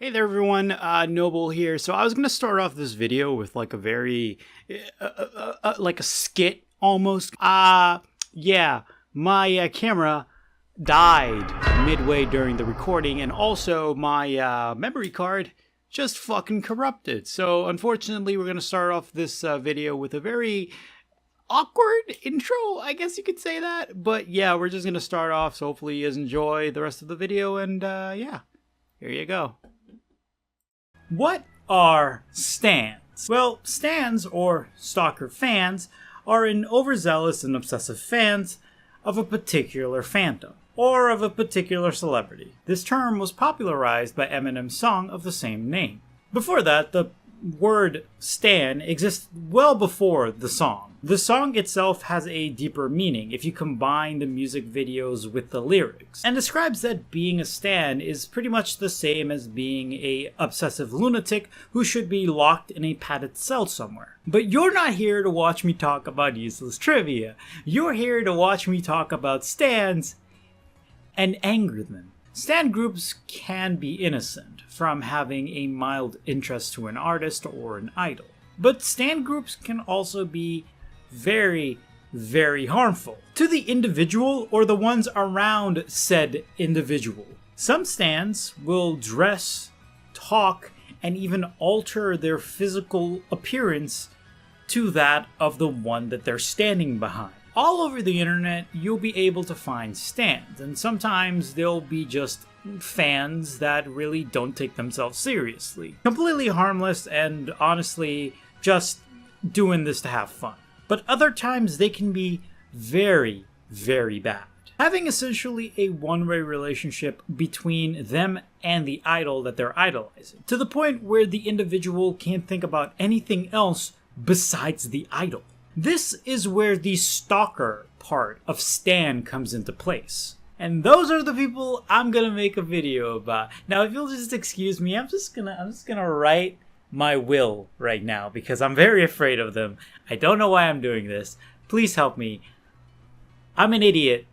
Hey there everyone, Noble here. So I was going to start off this video with like a very, like a skit almost. Yeah, my camera died midway during the recording, and also my memory card just fucking corrupted. So unfortunately we're going to start off this video with a very awkward intro, I guess you could say that. But yeah, we're just going to start off, so hopefully you guys enjoy the rest of the video, and yeah, here you go. What are stans? Well, stans, or stalker fans, are an overzealous and obsessive fans of a particular fandom, or of a particular celebrity. This term was popularized by Eminem's song of the same name. Before that, the word stan exists well before the song. The song itself has a deeper meaning if you combine the music videos with the lyrics, and describes that being a stan is pretty much the same as being a obsessive lunatic who should be locked in a padded cell somewhere. But you're not here to watch me talk about useless trivia. You're here to watch me talk about stans and anger them. Stan groups can be innocent from having a mild interest to an artist or an idol, but stan groups can also be very, very harmful to the individual or the ones around said individual. Some stans will dress, talk, and even alter their physical appearance to that of the one that they're standing behind. All over the internet, you'll be able to find stans, and sometimes they'll be just fans that really don't take themselves seriously. Completely harmless and honestly just doing this to have fun. But other times they can be very, very bad. Having essentially a one-way relationship between them and the idol that they're idolizing, to the point where the individual can't think about anything else besides the idol. This is where the stalker part of stan comes into place. And those are the people I'm gonna make a video about. Now, if you'll just excuse me, I'm just gonna write my will right now because I'm very afraid of them. I don't know why I'm doing this. Please help me. I'm an idiot,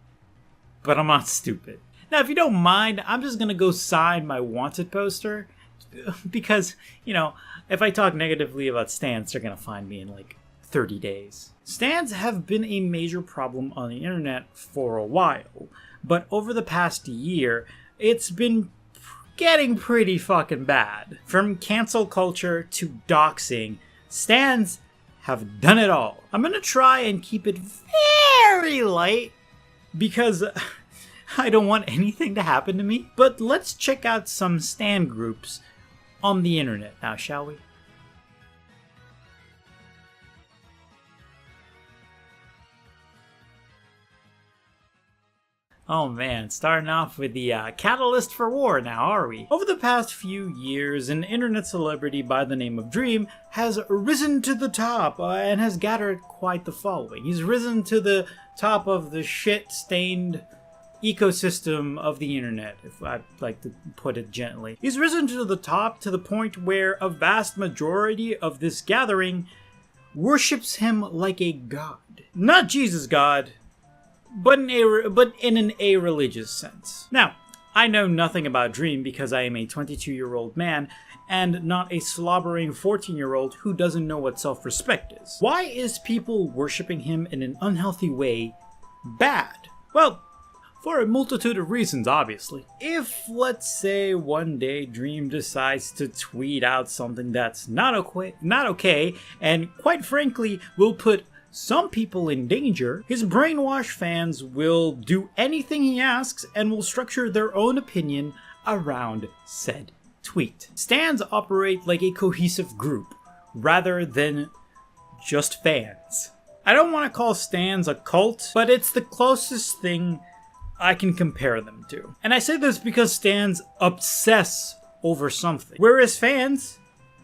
but I'm not stupid. Now, if you don't mind, I'm just gonna go sign my wanted poster because, you know, if I talk negatively about stans, they're gonna find me in like 30 days. Stans have been a major problem on the internet for a while, but over the past year, it's been getting pretty fucking bad. From cancel culture to doxing, stans have done it all. I'm gonna try and keep it very light because I don't want anything to happen to me. But let's check out some stan groups on the internet now, shall we? Oh man, starting off with the catalyst for war now, are we? Over the past few years, an internet celebrity by the name of Dream has risen to the top and has gathered quite the following. He's risen to the top of the shit-stained ecosystem of the internet, if I'd like to put it gently. He's risen to the top to the point where a vast majority of this gathering worships him like a god. Not Jesus God, but in an a-religious sense. Now, I know nothing about Dream because I am a 22-year-old man and not a slobbering 14-year-old who doesn't know what self-respect is. Why is people worshipping him in an unhealthy way bad? Well, for a multitude of reasons, obviously. If, let's say, one day Dream decides to tweet out something that's not okay, and quite frankly will put some people in danger, his brainwashed fans will do anything he asks and will structure their own opinion around said tweet. Stans operate like a cohesive group rather than just fans. I don't want to call stans a cult, but it's the closest thing I can compare them to. And I say this because stans obsess over something, whereas fans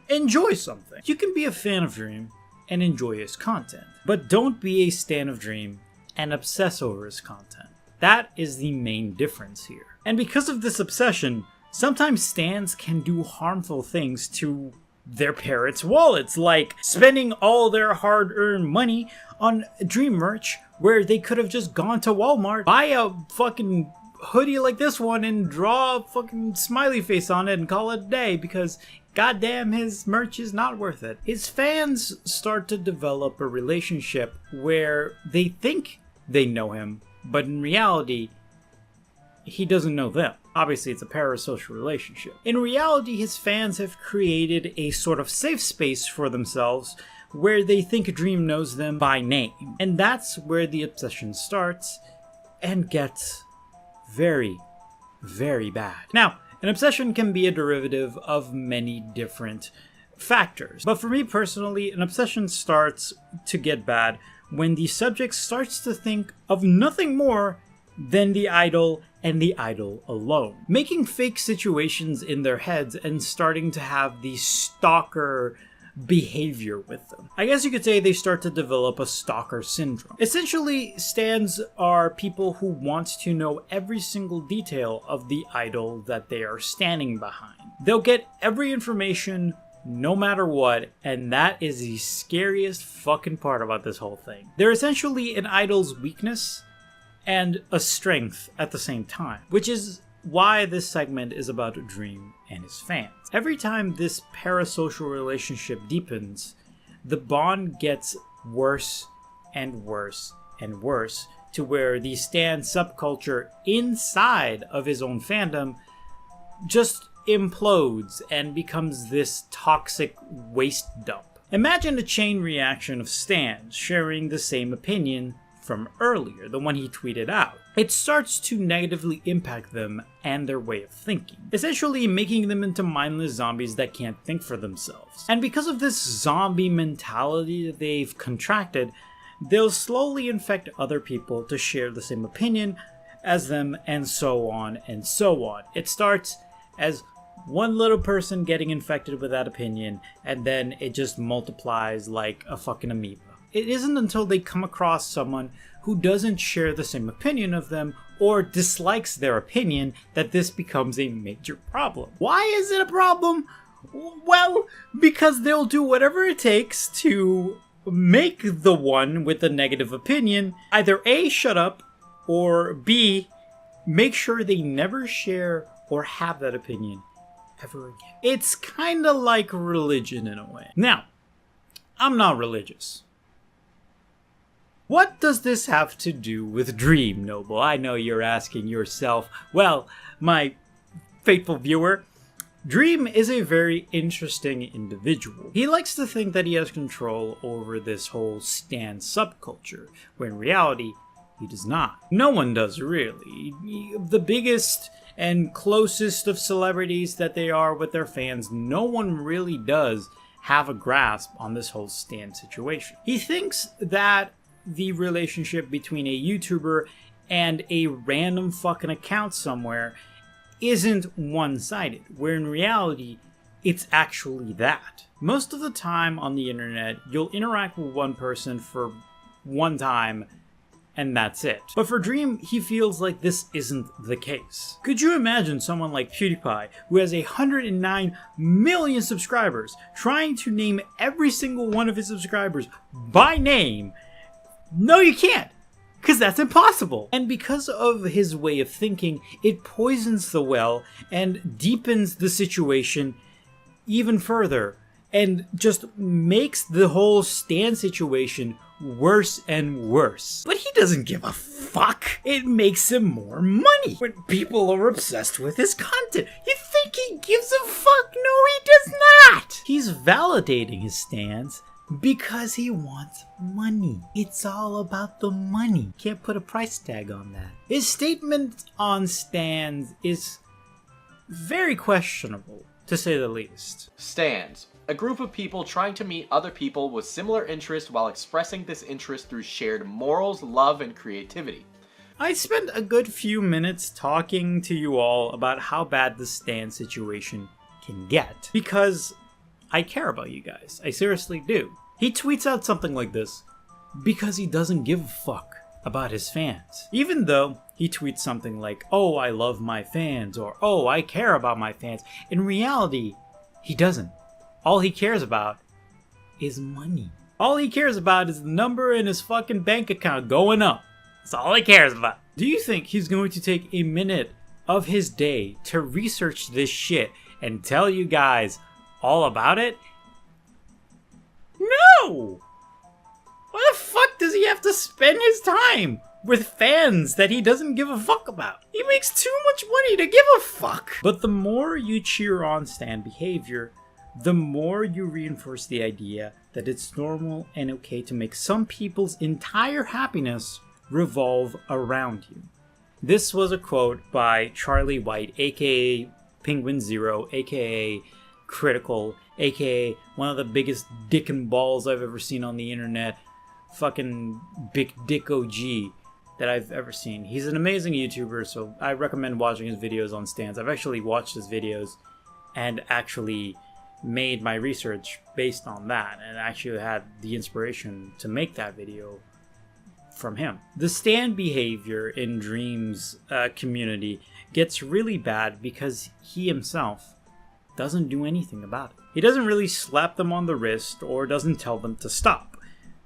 enjoy something. You can be a fan of Dream and enjoy his content, but don't be a stan of Dream and obsess over his content. That is the main difference here. And because of this obsession, sometimes stans can do harmful things to their parents' wallets, like spending all their hard-earned money on Dream merch where they could have just gone to Walmart, buy a fucking hoodie like this one and draw a fucking smiley face on it and call it a day because goddamn his merch is not worth it. His fans start to develop a relationship where they think they know him, but in reality, he doesn't know them. Obviously, it's a parasocial relationship. In reality, his fans have created a sort of safe space for themselves where they think Dream knows them by name. And that's where the obsession starts and gets very, very bad. Now, an obsession can be a derivative of many different factors. But for me personally, an obsession starts to get bad when the subject starts to think of nothing more than the idol and the idol alone. Making fake situations in their heads and starting to have the stalker behavior with them. I guess you could say they start to develop a stalker syndrome. Essentially, stans are people who want to know every single detail of the idol that they are standing behind. They'll get every information no matter what, and that is the scariest fucking part about this whole thing. They're essentially an idol's weakness and a strength at the same time, which is why this segment is about Dream and his fans. Every time this parasocial relationship deepens, the bond gets worse and worse and worse to where the stan subculture inside of his own fandom just implodes and becomes this toxic waste dump. Imagine a chain reaction of stans sharing the same opinion from earlier, the one he tweeted out. It starts to negatively impact them and their way of thinking, essentially making them into mindless zombies that can't think for themselves. And because of this zombie mentality that they've contracted, they'll slowly infect other people to share the same opinion as them, and so on and so on. It starts as one little person getting infected with that opinion, and then it just multiplies like a fucking amoeba. It isn't until they come across someone who doesn't share the same opinion of them or dislikes their opinion that this becomes a major problem. Why is it a problem? Well, because they'll do whatever it takes to make the one with the negative opinion either A, shut up, or B, make sure they never share or have that opinion ever again. It's kind of like religion in a way. Now, I'm not religious. What does this have to do with Dream, Noble? I know you're asking yourself. Well, my faithful viewer, Dream is a very interesting individual. He likes to think that he has control over this whole stan subculture, when in reality, he does not. No one does, really. The biggest and closest of celebrities that they are with their fans, no one really does have a grasp on this whole stan situation. He thinks that the relationship between a YouTuber and a random fucking account somewhere isn't one-sided, where in reality, it's actually that. Most of the time on the internet, you'll interact with one person for one time, and that's it. But for Dream, he feels like this isn't the case. Could you imagine someone like PewDiePie, who has 109 million subscribers, trying to name every single one of his subscribers by name? No, you can't, because that's impossible. And because of his way of thinking, it poisons the well and deepens the situation even further and just makes the whole stan situation worse and worse. But he doesn't give a fuck. It makes him more money when people are obsessed with his content. You think he gives a fuck? No, he does not. He's validating his stans because he wants money. It's all about the money. Can't put a price tag on that. His statement on stans is very questionable, to say the least. Stans. A group of people trying to meet other people with similar interests while expressing this interest through shared morals, love, and creativity. I spent a good few minutes talking to you all about how bad the stan situation can get, because I care about you guys. I seriously do. He tweets out something like this because he doesn't give a fuck about his fans. Even though he tweets something like, "Oh, I love my fans," or "Oh, I care about my fans," in reality, he doesn't. All he cares about is money. All he cares about is the number in his fucking bank account going up. That's all he cares about. Do you think he's going to take a minute of his day to research this shit and tell you guys all about it? No! Why the fuck does he have to spend his time with fans that he doesn't give a fuck about? He makes too much money to give a fuck! But the more you cheer on stan behavior, the more you reinforce the idea that it's normal and okay to make some people's entire happiness revolve around you. This was a quote by Charlie White, aka Penguin Zero, aka Critical, aka one of the biggest dick and balls I've ever seen on the internet, fucking Big Dick OG that I've ever seen. He's an amazing YouTuber, so I recommend watching his videos on stans. I've actually watched his videos and actually made my research based on that, and actually had the inspiration to make that video from him. The stan behavior in Dream's community gets really bad because he himself doesn't do anything about it. He doesn't really slap them on the wrist or doesn't tell them to stop.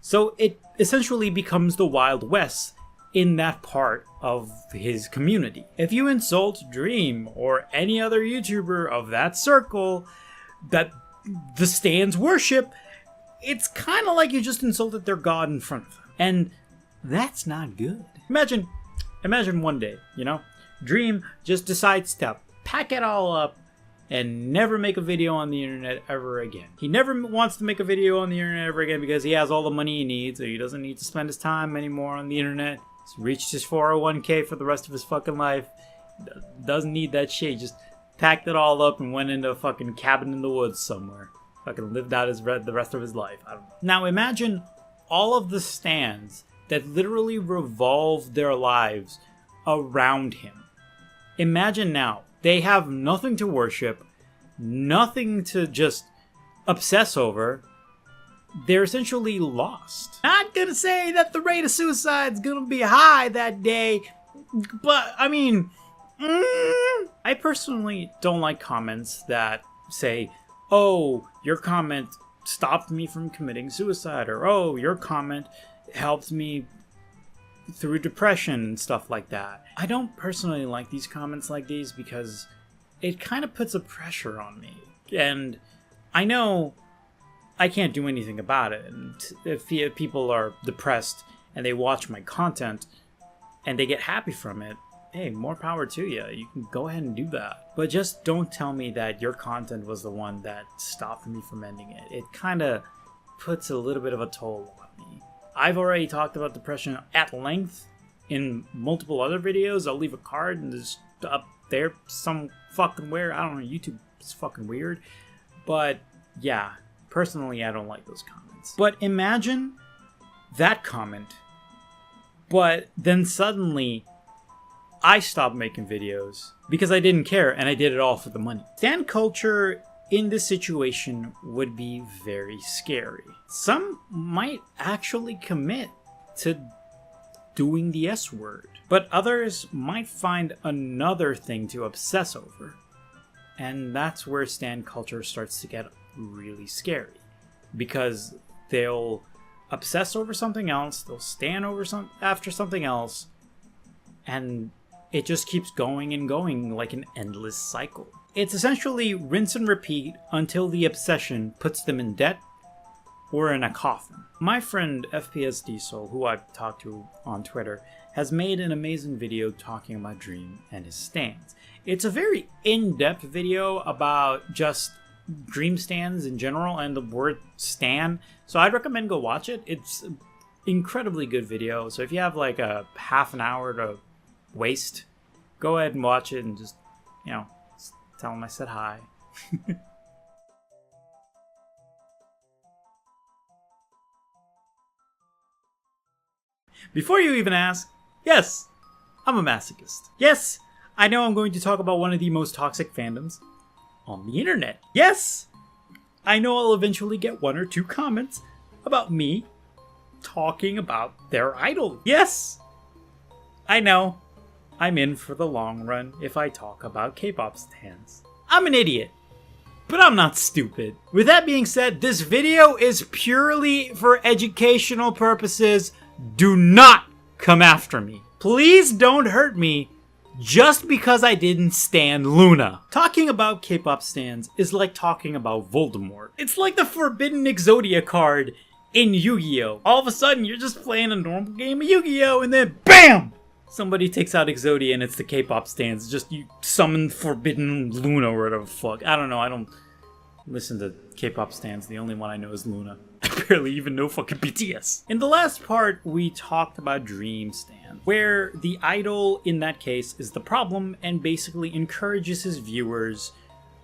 So it essentially becomes the Wild West in that part of his community. If you insult Dream or any other YouTuber of that circle that the stans worship, it's kind of like you just insulted their god in front of them. And that's not good. Imagine one day, Dream just decides to pack it all up and never make a video on the internet ever again. He never wants to make a video on the internet ever again because he has all the money he needs, so he doesn't need to spend his time anymore on the internet. He's reached his 401k for the rest of his fucking life. Doesn't need that shit. He just packed it all up and went into a fucking cabin in the woods somewhere. Fucking lived out the rest of his life. I don't know. Now imagine all of the stans that literally revolve their lives around him. Imagine now, they have nothing to worship, nothing to just obsess over. They're essentially lost. Not gonna say that the rate of suicide's gonna be high that day, but I mean, I personally don't like comments that say, oh, your comment stopped me from committing suicide, or oh, your comment helped me through depression and stuff like that. I don't personally like these comments like these because it kind of puts a pressure on me. And I know I can't do anything about it. And if people are depressed and they watch my content and they get happy from it, hey, more power to you. You can go ahead and do that. But just don't tell me that your content was the one that stopped me from ending it. It kind of puts a little bit of a toll on me. I've already talked about depression at length in multiple other videos. I'll leave a card and just up there some fucking where. I don't know, YouTube is fucking weird. But yeah, personally I don't like those comments. But imagine that comment, but then suddenly I stopped making videos because I didn't care and I did it all for the money. Stan culture in this situation would be very scary. Some might actually commit to doing the S word, but others might find another thing to obsess over. And that's where stan culture starts to get really scary, because they'll obsess over something else, they'll stan over after something else, and it just keeps going and going like an endless cycle. It's essentially rinse and repeat until the obsession puts them in debt or in a coffin. My friend FPS Diesel, who I've talked to on Twitter, has made an amazing video talking about Dream and his stans. It's a very in-depth video about just Dream stans in general and the word stan, so I'd recommend go watch it. It's an incredibly good video, so if you have like a half an hour to waste, go ahead and watch it and just, tell him I said hi. Before you even ask, yes, I'm a masochist. Yes, I know I'm going to talk about one of the most toxic fandoms on the internet. Yes, I know I'll eventually get one or two comments about me talking about their idol. Yes, I know I'm in for the long run if I talk about K-pop stans. I'm an idiot, but I'm not stupid. With that being said, this video is purely for educational purposes. Do not come after me. Please don't hurt me just because I didn't stan Luna. Talking about K-pop stans is like talking about Voldemort. It's like the Forbidden Exodia card in Yu-Gi-Oh! All of a sudden, you're just playing a normal game of Yu-Gi-Oh! And then BAM! Somebody takes out Exodia and it's the K-pop stans. Just you summon Forbidden Luna or whatever the fuck. I don't know, I don't listen to K-pop stans. The only one I know is Luna. I barely even know fucking BTS. In the last part, we talked about Dream Stan, where the idol in that case is the problem and basically encourages his viewers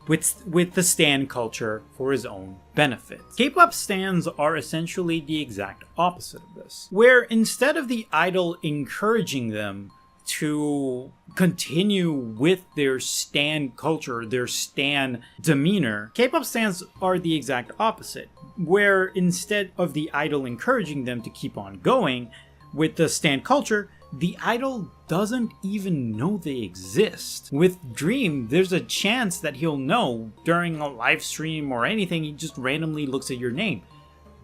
with the stan culture for his own benefit. K-pop stans are essentially the exact opposite of this, where instead of the idol encouraging them to continue with their stan culture, their stan demeanor, K-pop stans are the exact opposite, where instead of the idol encouraging them to keep on going with the stan culture, the idol doesn't even know they exist. With Dream, there's a chance that he'll know during a live stream or anything. He just randomly looks at your name.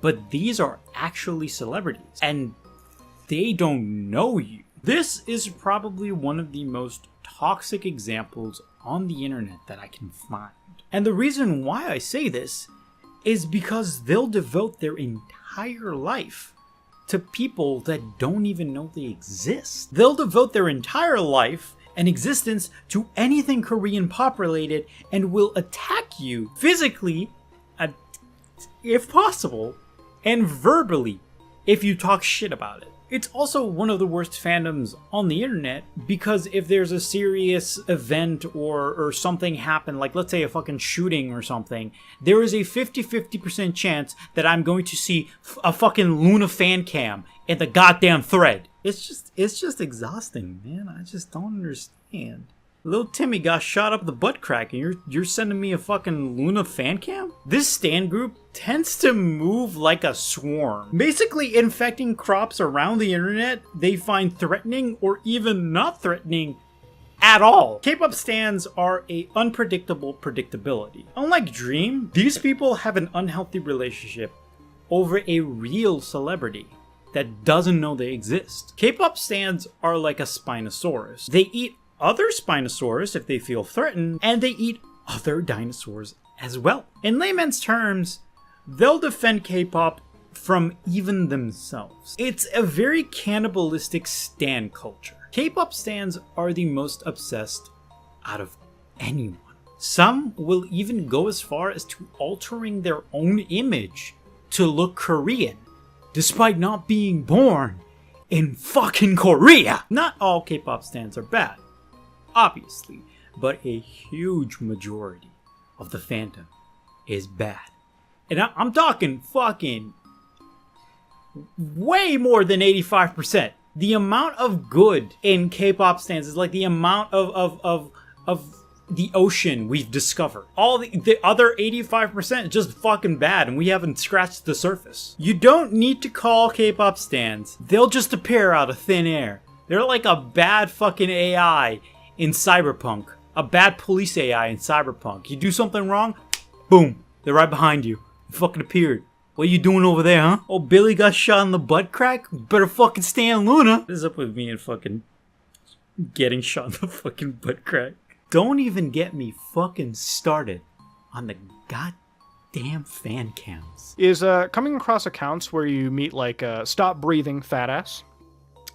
But these are actually celebrities, and they don't know you. This is probably one of the most toxic examples on the internet that I can find. And the reason why I say this is because they'll devote their entire life to people that don't even know they exist. They'll devote their entire life and existence to anything Korean pop related and will attack you physically, if possible, and verbally if you talk shit about it. It's also one of the worst fandoms on the internet because if there's a serious event or something happen, like let's say a fucking shooting or something, there is a 50% chance that I'm going to see a fucking Luna fan cam in the goddamn thread. It's just exhausting, man. I just don't understand. Little Timmy got shot up the butt crack and you're sending me a fucking Luna fan cam? This stan group tends to move like a swarm, basically infecting crops around the internet they find threatening or even not threatening at all. K-pop stans are a unpredictable predictability. Unlike Dream, these people have an unhealthy relationship over a real celebrity that doesn't know they exist. K-pop stans are like a Spinosaurus. They eat other Spinosaurus if they feel threatened, and they eat other dinosaurs as well. In layman's terms, they'll defend K-pop from even themselves. It's a very cannibalistic stan culture. K-pop stans are the most obsessed out of anyone. Some will even go as far as to altering their own image to look Korean, despite not being born in fucking Korea. Not all K-pop stans are bad, obviously, but a huge majority of the fandom is bad. And I'm talking fucking way more than 85%. The amount of good in K-pop stans is like the amount of the ocean we've discovered. All the other 85% is just fucking bad, and we haven't scratched the surface. You don't need to call K-pop stans. They'll just appear out of thin air. They're like a bad fucking AI in Cyberpunk. A bad police AI in Cyberpunk. You do something wrong, boom, they're right behind you. You fucking appeared. What you doing over there, huh? Oh, Billy got shot in the butt crack? Better fucking stan Luna. What is up with me and fucking getting shot in the fucking butt crack? Don't even get me fucking started on the goddamn fan cams. Is coming across accounts where you meet like Stop Breathing Fat Ass.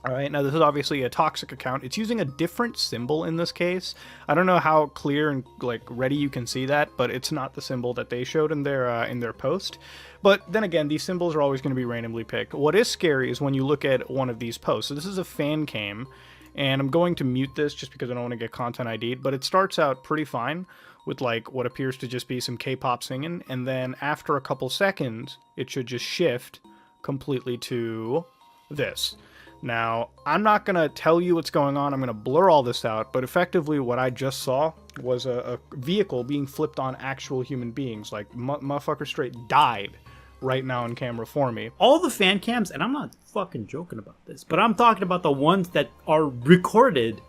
Alright, now this is obviously a toxic account. It's using a different symbol in this case. I don't know how clear and like ready you can see that, but it's not the symbol that they showed in their post. But then again, these symbols are always going to be randomly picked. What is scary is when you look at one of these posts. So this is a fan cam, and I'm going to mute this just because I don't want to get content ID'd, but it starts out pretty fine with like what appears to just be some K-pop singing, and then after a couple seconds, it should just shift completely to this. Now, I'm not going to tell you what's going on, I'm going to blur all this out, but effectively what I just saw was a vehicle being flipped on actual human beings. Like, motherfucker straight died right now on camera for me. All the fan cams, and I'm not fucking joking about this, but I'm talking about the ones that are recorded,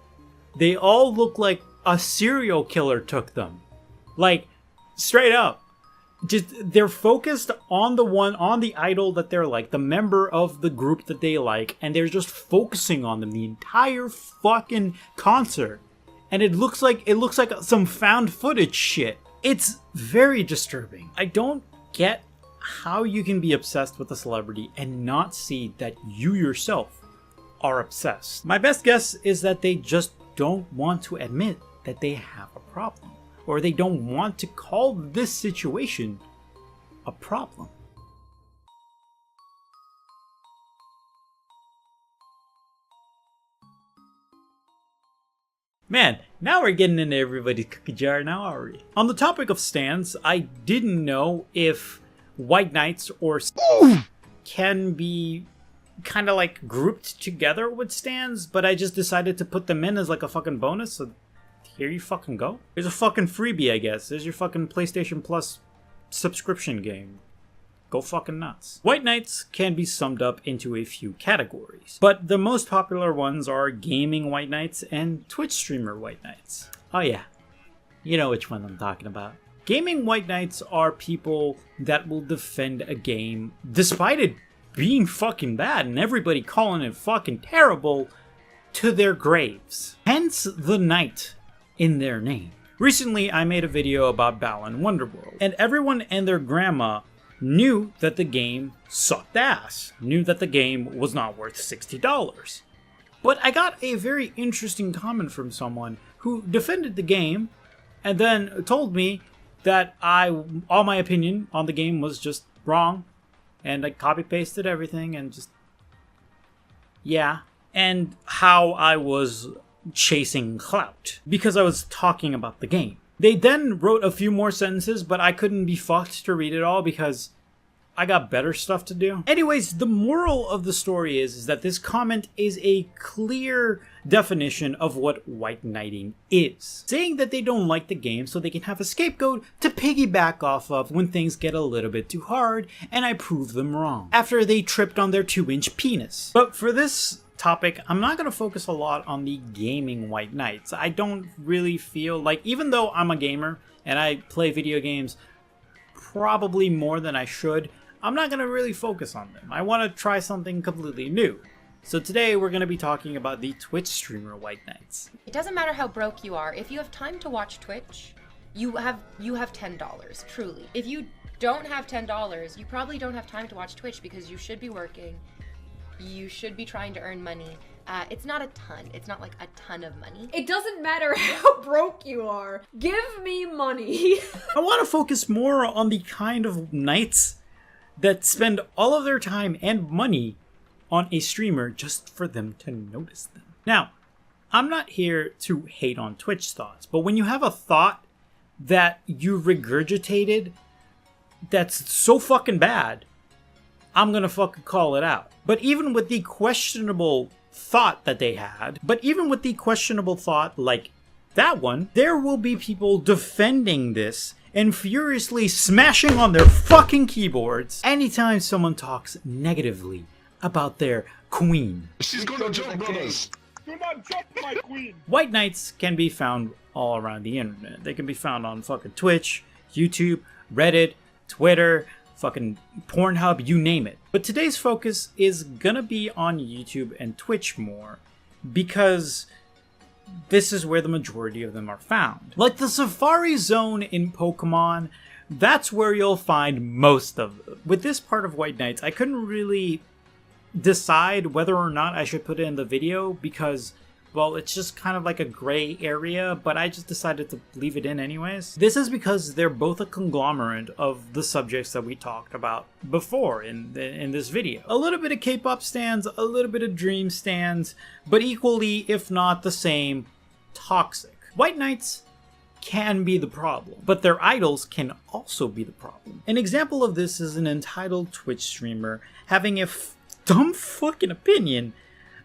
they all look like a serial killer took them. Like, straight up. just they're focused on the idol that they're like, the member of the group that they like, and they're just focusing on them the entire fucking concert. And it looks like some found footage shit. It's very disturbing. I don't get how you can be obsessed with a celebrity and not see that you yourself are obsessed. My best guess is that they just don't want to admit that they have a problem, or they don't want to call this situation a problem. Man, now we're getting into everybody's cookie jar now, are we? On the topic of stands, I didn't know if white knights or can be kind of like grouped together with stands, but I just decided to put them in as like a fucking bonus, so here you fucking go. Here's a fucking freebie, I guess. There's your fucking PlayStation Plus subscription game. Go fucking nuts. White knights can be summed up into a few categories, but the most popular ones are gaming white knights and Twitch streamer white knights. Oh yeah, you know which one I'm talking about. Gaming white knights are people that will defend a game despite it being fucking bad and everybody calling it fucking terrible to their graves. Hence the knight in their name. Recently, I made a video about Balan Wonderworld, and everyone and their grandma knew that the game sucked ass, knew that the game was not worth $60. But I got a very interesting comment from someone who defended the game and then told me that all my opinion on the game was just wrong, and I copy-pasted everything and just, yeah. And how I was chasing clout because I was talking about the game. They then wrote a few more sentences, but I couldn't be fucked to read it all because I got better stuff to do. Anyways, the moral of the story is that this comment is a clear definition of what white knighting is. Saying that they don't like the game so they can have a scapegoat to piggyback off of when things get a little bit too hard, and I prove them wrong. After they tripped on their 2-inch penis. But for this topic, I'm not going to focus a lot on the gaming white knights. I don't really feel like, even though I'm a gamer and I play video games probably more than I should, I'm not going to really focus on them. I want to try something completely new. So today we're going to be talking about the Twitch streamer white knights. It doesn't matter how broke you are. If you have time to watch Twitch, you have $10, truly. If you don't have $10, you probably don't have time to watch Twitch because you should be working. You should be trying to earn money. It's not a ton. It's not like a ton of money. It doesn't matter how broke you are. Give me money. I want to focus more on the kind of knights that spend all of their time and money on a streamer just for them to notice them. Now, I'm not here to hate on Twitch thoughts, but when you have a thought that you regurgitated that's so fucking bad, I'm gonna fucking call it out. But even with the questionable thought that they had, like that one, there will be people defending this and furiously smashing on their fucking keyboards anytime someone talks negatively about their queen. She's gonna jump, brothers. Do not jump, my queen. White knights can be found all around the internet. They can be found on fucking Twitch, YouTube, Reddit, Twitter, fucking Pornhub, you name it. But today's focus is gonna be on YouTube and Twitch more, because this is where the majority of them are found. Like the Safari Zone in Pokemon, that's where you'll find most of them. With this part of White Knights, I couldn't really decide whether or not I should put it in the video because, well, it's just kind of like a gray area, but I just decided to leave it in anyways. This is because they're both a conglomerate of the subjects that we talked about before in this video. A little bit of K-pop stands, a little bit of dream stands, but equally, if not the same, toxic. White Knights can be the problem, but their idols can also be the problem. An example of this is an entitled Twitch streamer having a dumb fucking opinion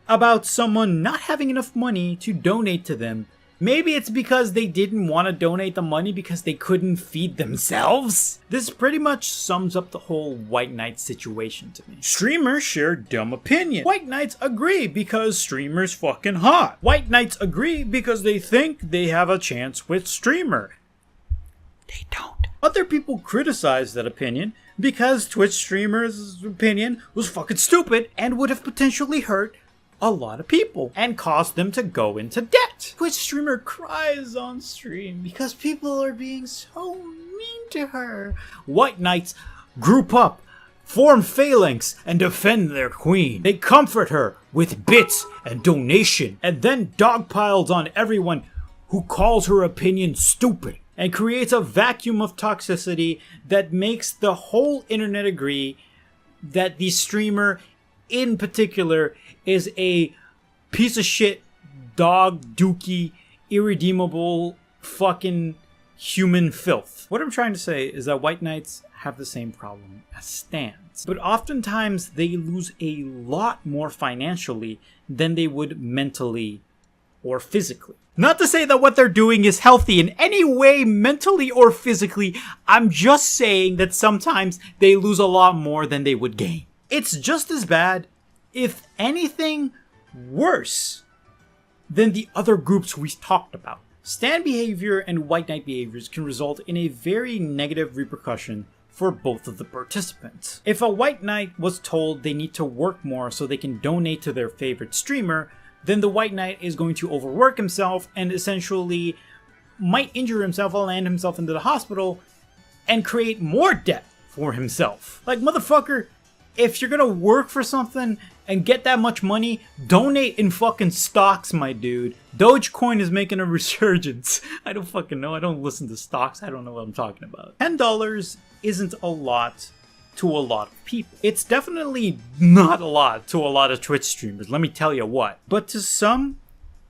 about someone not having enough money to donate to them. Maybe it's because they didn't want to donate the money because they couldn't feed themselves. This pretty much sums up the whole White Knight situation to me. Streamers share dumb opinion. White Knights agree because streamer's fucking hot. White Knights agree because they think they have a chance with streamer. They don't. Other people criticized that opinion because Twitch streamers' opinion was fucking stupid and would have potentially hurt a lot of people and caused them to go into debt. Twitch streamer cries on stream because people are being so mean to her. White Knights group up, form phalanx, and defend their queen. They comfort her with bits and donation, and then dogpiles on everyone who calls her opinion stupid, and creates a vacuum of toxicity that makes the whole internet agree that the streamer in particular is a piece of shit, dog, dookie, irredeemable, fucking human filth. What I'm trying to say is that White Knights have the same problem as stans, but oftentimes they lose a lot more financially than they would mentally or physically. Not to say that what they're doing is healthy in any way, mentally or physically. I'm just saying that sometimes they lose a lot more than they would gain. It's just as bad, if anything worse, than the other groups we talked about. Stan behavior and White Knight behaviors can result in a very negative repercussion for both of the participants. If a White Knight was told they need to work more so they can donate to their favorite streamer, then the White Knight is going to overwork himself and essentially might injure himself or land himself into the hospital and create more debt for himself. Like, motherfucker, if you're gonna work for something and get that much money, donate in fucking stocks, my dude. Dogecoin is making a resurgence. I don't fucking know. I don't listen to stocks. I don't know what I'm talking about. $10 isn't a lot to a lot of people. It's definitely not a lot to a lot of Twitch streamers, let me tell you what. But to some,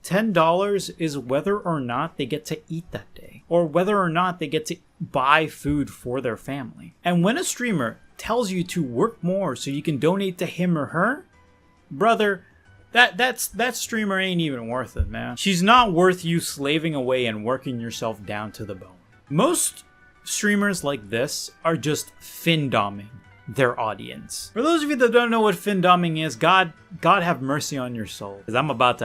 $10 is whether or not they get to eat that day, or whether or not they get to buy food for their family. And when a streamer tells you to work more so you can donate to him or her, brother, that streamer ain't even worth it, man. She's not worth you slaving away and working yourself down to the bone. Most streamers like this are just fin-doming their audience. For those of you that don't know what fin-doming is, God have mercy on your soul. Because I'm about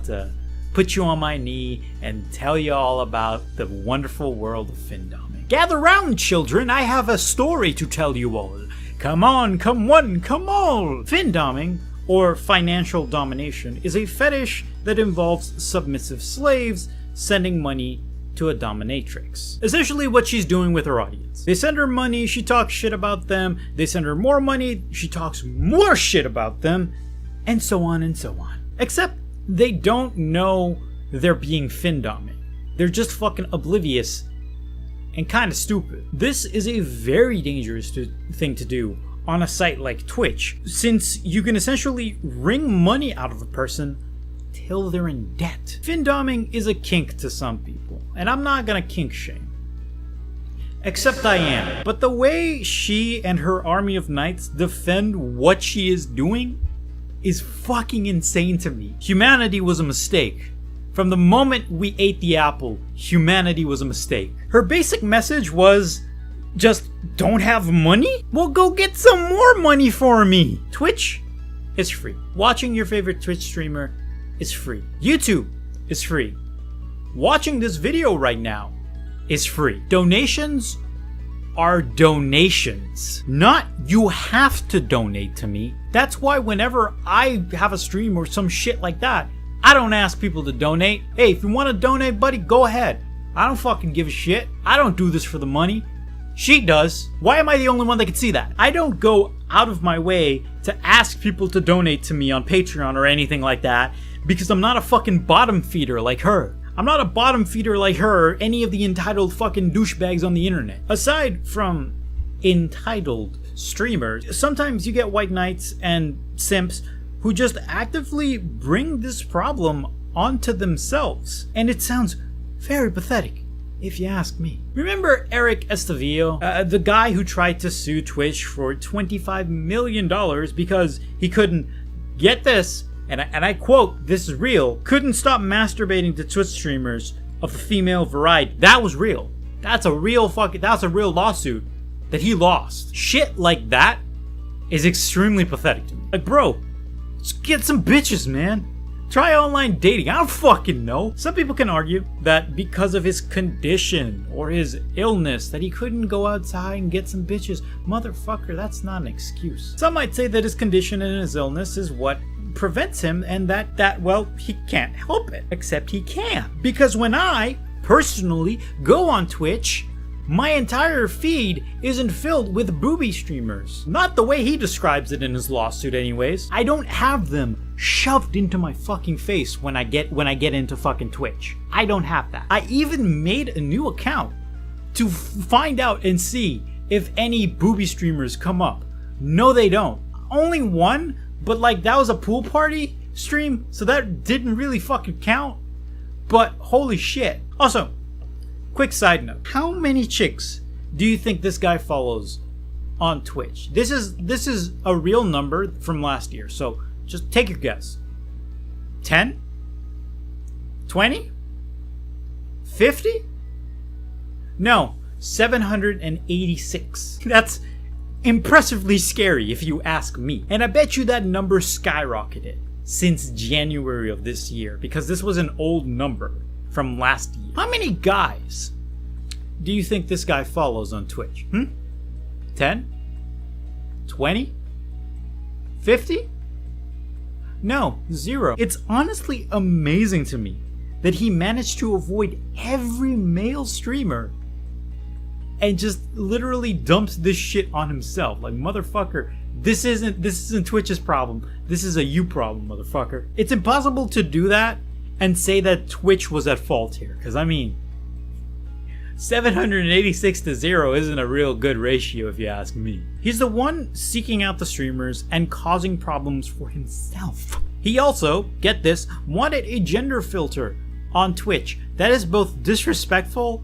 to put you on my knee and tell you all about the wonderful world of fin-doming. Gather round, children, I have a story to tell you all. Come on, come one, come all. Fin-doming, or financial domination, is a fetish that involves submissive slaves sending money to a dominatrix. Essentially what she's doing with her audience. They send her money, she talks shit about them. They send her more money, she talks more shit about them, and so on and so on. Except they don't know they're being fin-doming. They're just fucking oblivious and kind of stupid. This is a very dangerous thing to do on a site like Twitch, since you can essentially wring money out of a person till they're in debt. Fin-doming is a kink to some people, and I'm not gonna kink shame. Except I am. But the way she and her army of knights defend what she is doing is fucking insane to me. Humanity was a mistake. From the moment we ate the apple, humanity was a mistake. Her basic message was just don't have money? Well, go get some more money for me. Twitch is free. Watching your favorite Twitch streamer is free. YouTube is free. Watching this video right now is free. Donations are donations. Not you have to donate to me. That's why whenever I have a stream or some shit like that, I don't ask people to donate. Hey, if you want to donate, buddy, go ahead. I don't fucking give a shit. I don't do this for the money. She does. Why am I the only one that can see that? I don't go out of my way to ask people to donate to me on Patreon or anything like that because I'm not a fucking bottom feeder like her. I'm not a bottom feeder like her or any of the entitled fucking douchebags on the internet. Aside from entitled streamers, sometimes you get White Knights and simps who just actively bring this problem onto themselves. And it sounds very pathetic, if you ask me. Remember Eric Estavillo, the guy who tried to sue Twitch for $25 million because he couldn't, get this, and I quote, this is real, couldn't stop masturbating to Twitch streamers of the female variety. That was real. That's a real lawsuit that he lost. Shit like that is extremely pathetic to me. Like, bro, just get some bitches, man. Try online dating. I don't fucking know. Some people can argue that because of his condition or his illness that he couldn't go outside and get some bitches. Motherfucker, that's not an excuse. Some might say that his condition and his illness is what prevents him and that well, he can't help it. Except he can. Because when I personally go on Twitch, my entire feed isn't filled with booby streamers. Not the way he describes it in his lawsuit anyways. I don't have them shoved into my fucking face when I get into fucking Twitch. I don't have that. I even made a new account to find out and see if any booby streamers come up. No, they don't. Only one, but like that was a pool party stream, so that didn't really fucking count. But holy shit. Also, quick side note. How many chicks do you think this guy follows on Twitch? This is a real number from last year, so just take your guess. 10? 20? 50? No, 786. That's impressively scary if you ask me. And I bet you that number skyrocketed since January of this year, because this was an old number from last year. How many guys do you think this guy follows on Twitch? 10? 20? 50? No, 0. It's honestly amazing to me that he managed to avoid every male streamer and just literally dumps this shit on himself. Like, motherfucker, this isn't Twitch's problem. This is a you problem, motherfucker. It's impossible to do that and say that Twitch was at fault here, because I mean, 786 to 0 isn't a real good ratio if you ask me. He's the one seeking out the streamers and causing problems for himself. He also, get this, wanted a gender filter on Twitch. That is both disrespectful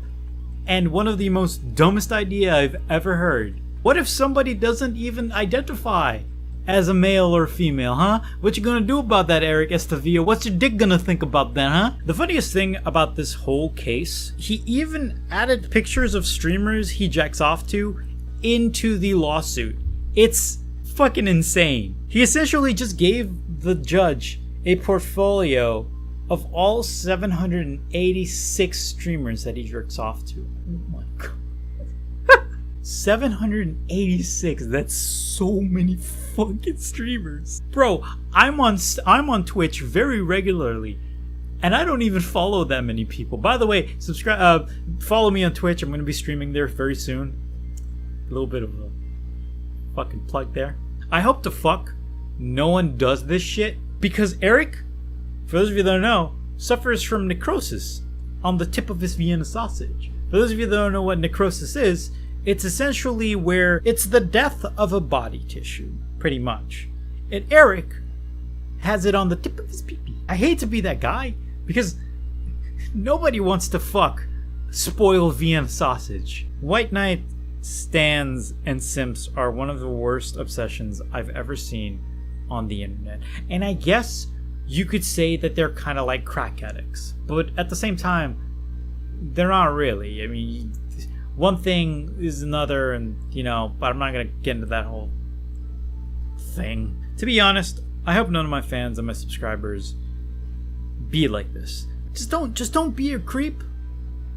and one of the most dumbest idea I've ever heard. What if somebody doesn't even identify as a male or female, huh? What you gonna do about that, Eric Estevilla? What's your dick gonna think about that, huh? The funniest thing about this whole case, he even added pictures of streamers he jacks off to into the lawsuit. It's fucking insane. He essentially just gave the judge a portfolio of all 786 streamers that he jerks off to. Oh my god. 786, that's so many fucking streamers. Bro, I'm on Twitch very regularly and I don't even follow that many people. By the way, subscribe, follow me on Twitch. I'm going to be streaming there very soon. A little bit of a fucking plug there. I hope to fuck no one does this shit, because Eric, for those of you that don't know, suffers from necrosis on the tip of his Vienna sausage. For those of you that don't know what necrosis is, it's essentially where it's the death of a body tissue, pretty much. And Eric has it on the tip of his pee-pee. I hate to be that guy, because nobody wants to fuck spoiled Vienna sausage. White Knight stans and simps are one of the worst obsessions I've ever seen on the internet. And I guess you could say that they're kind of like crack addicts. But at the same time, they're not really. I mean, one thing is another, and but I'm not gonna get into that whole thing. To be honest, I hope none of my fans and my subscribers be like this. Just don't be a creep,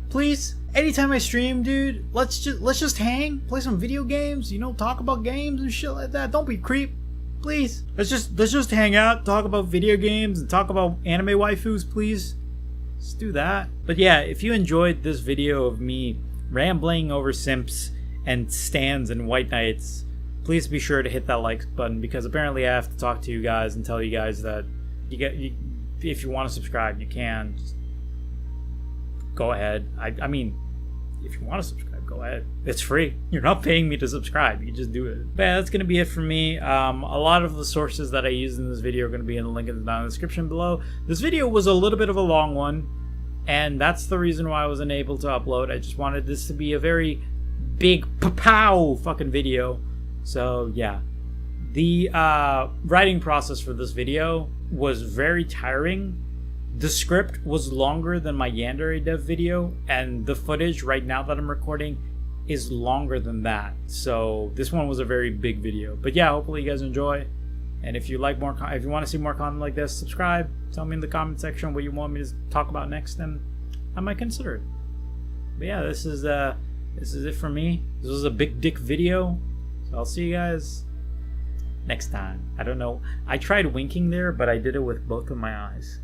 please. Anytime I stream, dude, let's just hang, play some video games, talk about games and shit like that. Don't be a creep, please. Let's just hang out, talk about video games, and talk about anime waifus, please. Let's do that. But yeah, if you enjoyed this video of me rambling over simps and stands and white knights, please be sure to hit that like button, because apparently I have to talk to you guys and tell you guys that if you want to subscribe, you can. Just go ahead. I mean, if you want to subscribe, go ahead. It's free. You're not paying me to subscribe. You can just do it. But yeah, that's going to be it for me. A lot of the sources that I used in this video are going to be in the link in the description below. This video was a little bit of a long one, and that's the reason why I wasn't able to upload. I just wanted this to be a very big pow fucking video. So yeah, the writing process for this video was very tiring. The script was longer than my Yandere dev video, and the footage right now that I'm recording is longer than that. So this one was a very big video. But yeah, hopefully you guys enjoy, And if you like more, if you want to see more content like this, subscribe. Tell me in the comment section what you want me to talk about next, and I might consider it. But yeah, this is it for me. This was a big dick video. So I'll see you guys next time. I don't know. I tried winking there, but I did it with both of my eyes.